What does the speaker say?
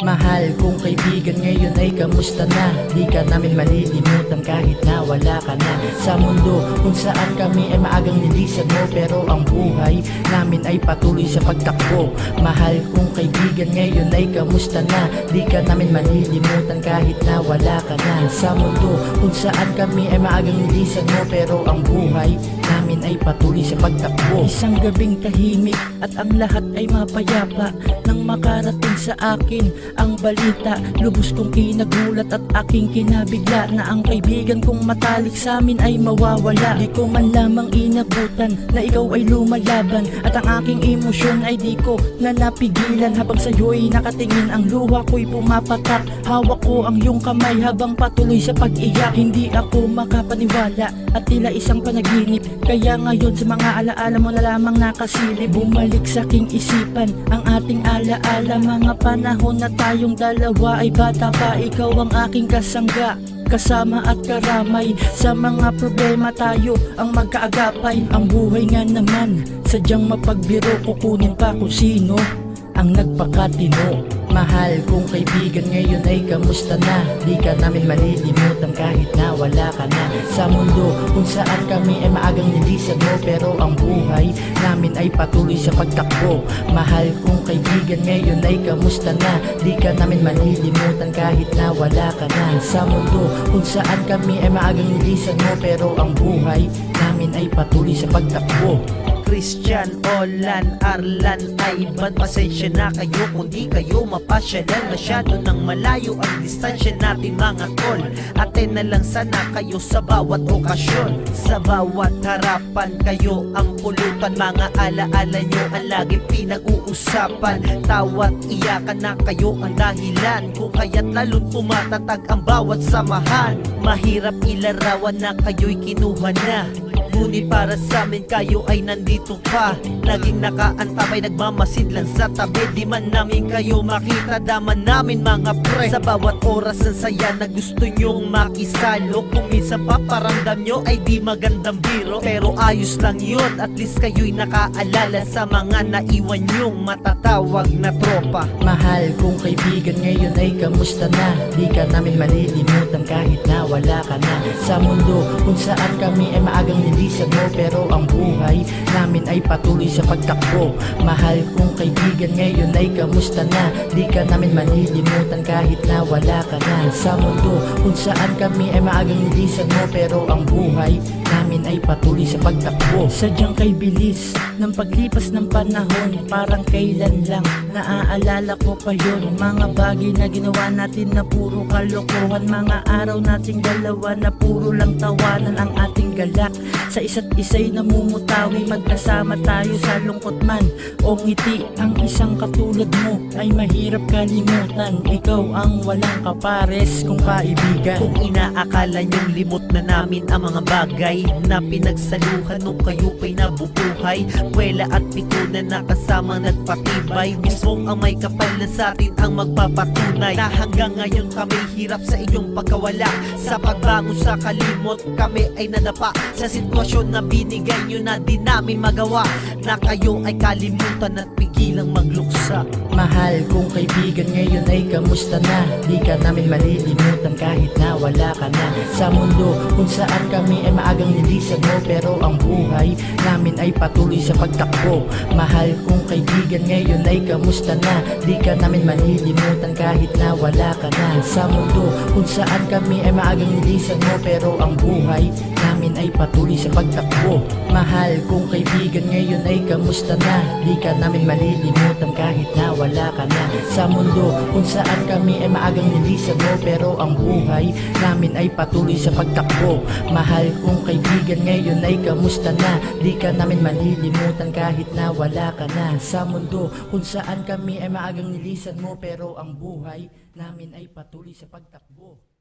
Mahal kong kaibigan, ngayon ay kamusta na? Di ka namin malilimutan kahit na wala ka na sa mundo kung saan kami ay maagang nilisan mo, pero ang buhay namin ay patuloy sa pagtakbo. Mahal kong kaibigan, ngayon ay kamusta na? Di ka namin malilimutan kahit na wala ka na sa mundo kung saan kami ay maagang nilisan mo, pero ang buhay namin ay patuloy sa pagtakbo. Isang gabing tahimik at ang lahat ay mapayapa nang makarating sa akin ang balita. Lubos kong kinagulat at aking kinabigla na ang kaibigan kong matalik sa amin ay mawawala. Di ko man lamang inabutan na ikaw ay lumalaban, at ang aking emosyon ay di ko na napigilan. Habang sa'yo'y nakatingin, ang luha ko'y pumapatak. Hawak ko ang iyong kamay habang patuloy sa pag-iyak. Hindi ako makapaniwala at tila isang panaginip, kaya ngayon sa mga alaala mo na lamang nakasilip. Bumalik sa aking isipan ang ating alaala, mga panahon na tayong dalawa ay bata pa. Ikaw ang aking kasangga, kasama at karamay. Sa mga problema tayo ang magkaagapay. Ang buhay nga naman sadyang mapagbiro, kukunin pa kung sino ang nagpakatino. Mahal kong kaibigan, ngayon ay kamusta na? Di ka namin malilimutan kahit na wala ka na sa mundo kung saan kami ay maagang nilisan mo, pero ang buhay namin ay patuloy sa pagtakbo. Mahal kong kaibigan, ngayon ay kamusta na? Di ka namin malilimutan kahit na wala ka na sa mundo kung saan kami ay maagang nilisan mo, pero ang buhay namin ay patuloy sa pagtakbo. Christian, Olan, Arlan, Ivan, pasensya na kayo kung di kayo mapasyalan. Masyado nang malayo ang distansya natin mga tol. Atin na lang sana kayo sa bawat okasyon. Sa bawat harapan kayo ang pulutan. Mga alaala nyo ang laging pinag-uusapan. Tawat iyakan na kayo ang dahilan kung kaya't lalo't tumatatag ang bawat samahan. Mahirap ilarawan na kayo'y kinuha na, ngunit para sa amin kayo ay nandito pa. Laging nakaantabay, nagmamasid lang sa tabi. Di man namin kayo makita, daman namin mga pre. Sa bawat oras ang saya na gusto nyong makisalo. Kung minsan paparamdam nyo ay di magandang biro, pero ayos lang yun, at least kayo'y nakaalala sa mga naiwan nyong matatawag na tropa. Mahal kong kaibigan, ngayon ay kamusta na? Di ka namin malilimutan kahit na wala ka na sa mundo kung saan kami ay maagang nilisan mo, pero ang buhay namin ay patuloy sa pagtakbo. Mahal kong kaibigan, ngayon ay kamusta na? Di ka namin malilimutan kahit na wala ka na sa mundo kung saan kami ay maagang nilisan mo, pero ang buhay namin ay patuloy sa pagtakbo. Sadyang kay bilis ng paglipas ng panahon, parang kailan lang naaalala ko pa yun. Mga bagay na ginawa natin na puro kalokohan, mga araw nating dalawa na puro lang tawanan. Ang ating galak sa isa't isa'y namumutawi, magkasama tayo sa lungkot man o ngiti. Ang isang katulad mo ay mahirap kalimutan, ikaw ang walang kapares kong kaibigan. Kung inaakala niyong limot na namin ang mga bagay na pinagsaluhan nung kayo pa'y nabubuhay, kwela at pikunan na kasama nagpatibay. Mismong ang may kapal na sa atin ang magpapatunay na hanggang ngayon kami hirap sa inyong pagkawala. Sa pagbangon sa kalimot kami ay nadapa sa sitwasyon na binigay nyo na di namin magawa, na kayo ay kalimutan at pigilang magluksa. Mahal kong kaibigan, ngayon ay kamusta na? Di ka namin malilimutan kahit na wala ka na sa mundo kung saan kami ay maagang nilisan mo, pero ang buhay namin ay patuloy sa pagtakbo. Mahal kong kaibigan, ngayon ay kamusta na? Di ka namin malilimutan kahit na wala ka na sa mundo kung saan kami ay maagang nilisan mo, pero ang buhay namin ay patuloy sa pagtakbo. Mahal kong kaibigan, ngayon ay kamusta na? Di ka namin malilimutan kahit na wala ka na sa mundo kung saan kami ay maagang nilisan mo, pero ang buhay namin ay patuloy sa pagtakbo. Mahal kong kaibigan, ngayon ay kamusta na? Di ka namin malilimutan kahit na wala ka na sa mundo kung saan kami ay maagang nilisan mo, pero ang buhay namin ay patuloy sa pagtakbo.